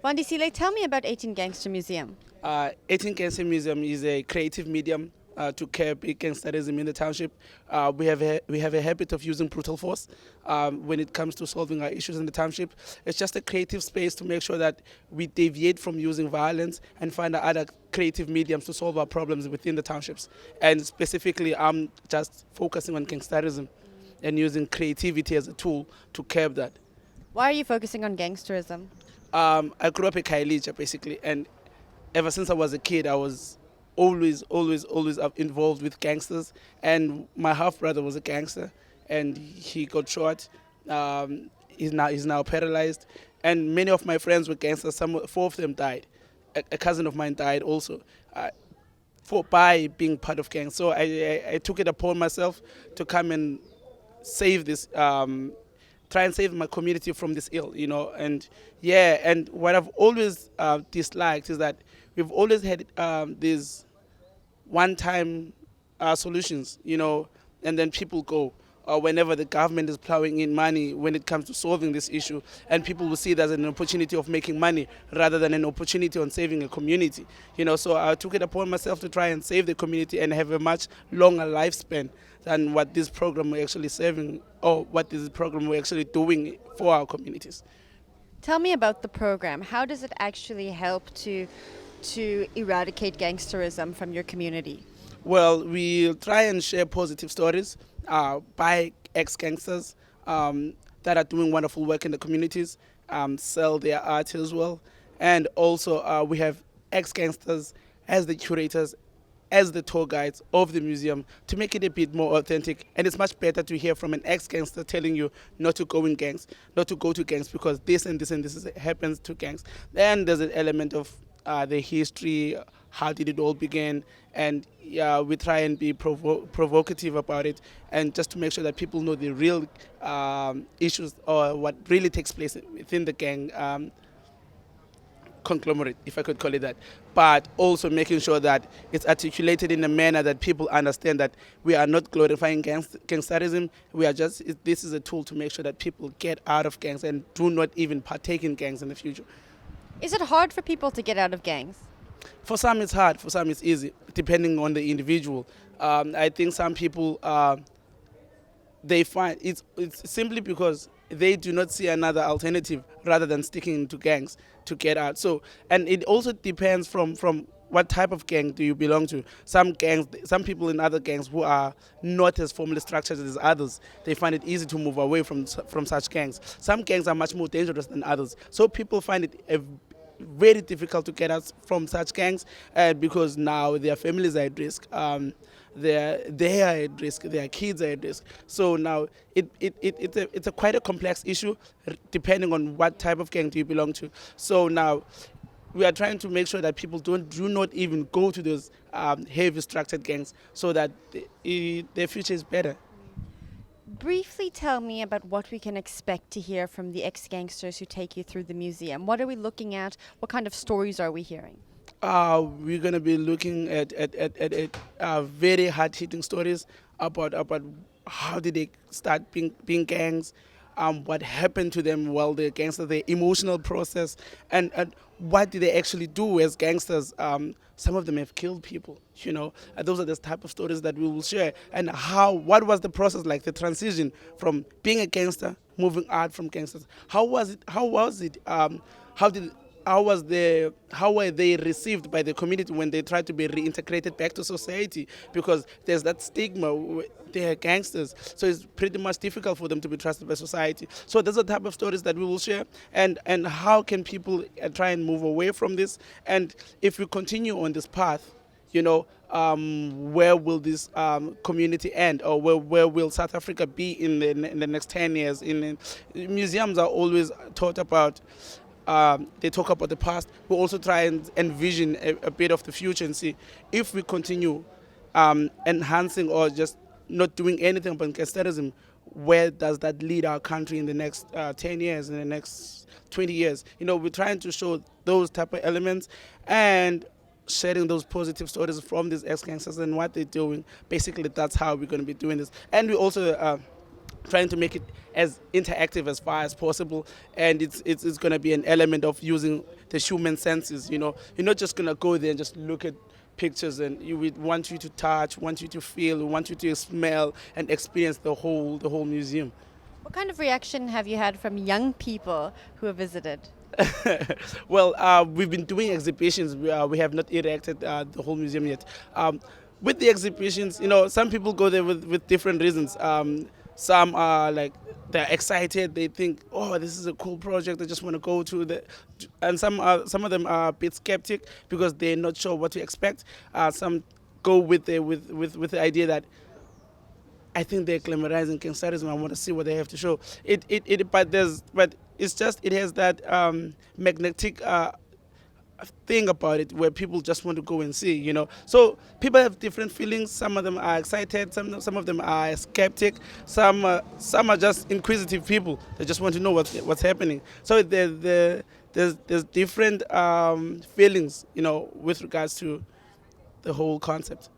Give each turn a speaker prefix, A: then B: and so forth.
A: Wandisile, tell me about 18 Gangster Museum.
B: 18 Cancer Museum is a creative medium to curb gangsterism in the township. We have a habit of using brutal force when it comes to solving our issues in the township. It's just a creative space to make sure that we deviate from using violence and find other creative mediums to solve our problems within the townships. And specifically, I'm just focusing on gangsterism and using creativity as a tool to curb that.
A: Why are you focusing on gangsterism?
B: I grew up in Khayelitsha, basically, and ever since I was a kid, I was always involved with gangsters. And my half brother was a gangster, and he got shot. He's now paralyzed, and many of my friends were gangsters. Four of them died. A cousin of mine died also. For by being part of gangs. So I took it upon myself to come and save this, try and save my community from this ill, And yeah, and what I've always disliked is that we've always had these one-time solutions, and then people go. Or whenever the government is plowing in money when it comes to solving this issue, and people will see it as an opportunity of making money rather than an opportunity on saving a community. So I took it upon myself to try and save the community and have a much longer lifespan than what this program we're actually serving, or what this program we're actually doing for our communities.
A: Tell me about the program. How does it actually help to eradicate gangsterism from your community?
B: Well, we try and share positive stories by ex-gangsters that are doing wonderful work in the communities, sell their art as well. And also we have ex-gangsters as the curators, as the tour guides of the museum, to make it a bit more authentic. And it's much better to hear from an ex-gangster telling you not to go in gangs, not to go to gangs because this and this and this happens to gangs. Then there's an element of the history, how did it all begin, and yeah, we try and be provocative about it, and just to make sure that people know the real issues or what really takes place within the gang conglomerate, if I could call it that, but also making sure that it's articulated in a manner that people understand that we are not glorifying gangsterism. This is a tool to make sure that people get out of gangs and do not even partake in gangs in the future.
A: Is it hard for people to get out of gangs?
B: For some it's hard, for some it's easy, depending on the individual. I think some people, they find it's simply because they do not see another alternative rather than sticking to gangs to get out. So, and it also depends from what type of gang do you belong to. Some people in other gangs who are not as formally structured as others, they find it easy to move away from such gangs. Some gangs are much more dangerous than others. So people find it very difficult to get out from such gangs because now their families are at risk. They are at risk. Their kids are at risk. So now it's a quite a complex issue depending on what type of gang do you belong to. So now we are trying to make sure that people do not even go to those heavy structured gangs, so that their future is better.
A: Briefly tell me about what we can expect to hear from the ex-gangsters who take you through the museum. What are we looking at? What kind of stories are we hearing?
B: We're going to be looking at very hard-hitting stories about how did they start being gangs, what happened to them while they're gangsters, their emotional process, and what did they actually do as gangsters. Some of them have killed people, and those are the type of stories that we will share. And what was the process like, the transition from being a gangster, moving out from gangsters. How was it? How were they received by the community when they tried to be reintegrated back to society? Because there's that stigma, they're gangsters, so it's pretty much difficult for them to be trusted by society. So there's a type of stories that we will share, and how can people try and move away from this? And if we continue on this path, where will this community end, or where will South Africa be in the next 10 years? Museums are always taught about, they talk about the past. We also try and envision a bit of the future and see if we continue enhancing or just not doing anything about gangsterism, where does that lead our country in the next 10 years, in the next 20 years? We're trying to show those type of elements and sharing those positive stories from these ex-gangsters and what they're doing. Basically, that's how we're going to be doing this. And we also trying to make it as interactive as far as possible, and it's going to be an element of using the human senses. You know, you're not just gonna go there and just look at pictures, and you would want you to touch, want you to feel, want you to smell and experience the whole museum.
A: What kind of reaction have you had from young people who have visited?
B: Well, we've been doing exhibitions. We have not erected the whole museum yet. With the exhibitions, you know, some people go there with different reasons. Some are like they're excited. They think, oh, this is a cool project. I just want to go to the. And some of them are a bit skeptic because they're not sure what to expect. Some go with with the idea that I think they're glamorizing gangsterism. I want to see what they have to show. But it's just it has that magnetic thing about it where people just want to go and see. You know, so people have different feelings. Some of them are excited. Some of them are skeptic. Some are just inquisitive people. They just want to know what's happening. So there's different feelings. You know, with regards to the whole concept.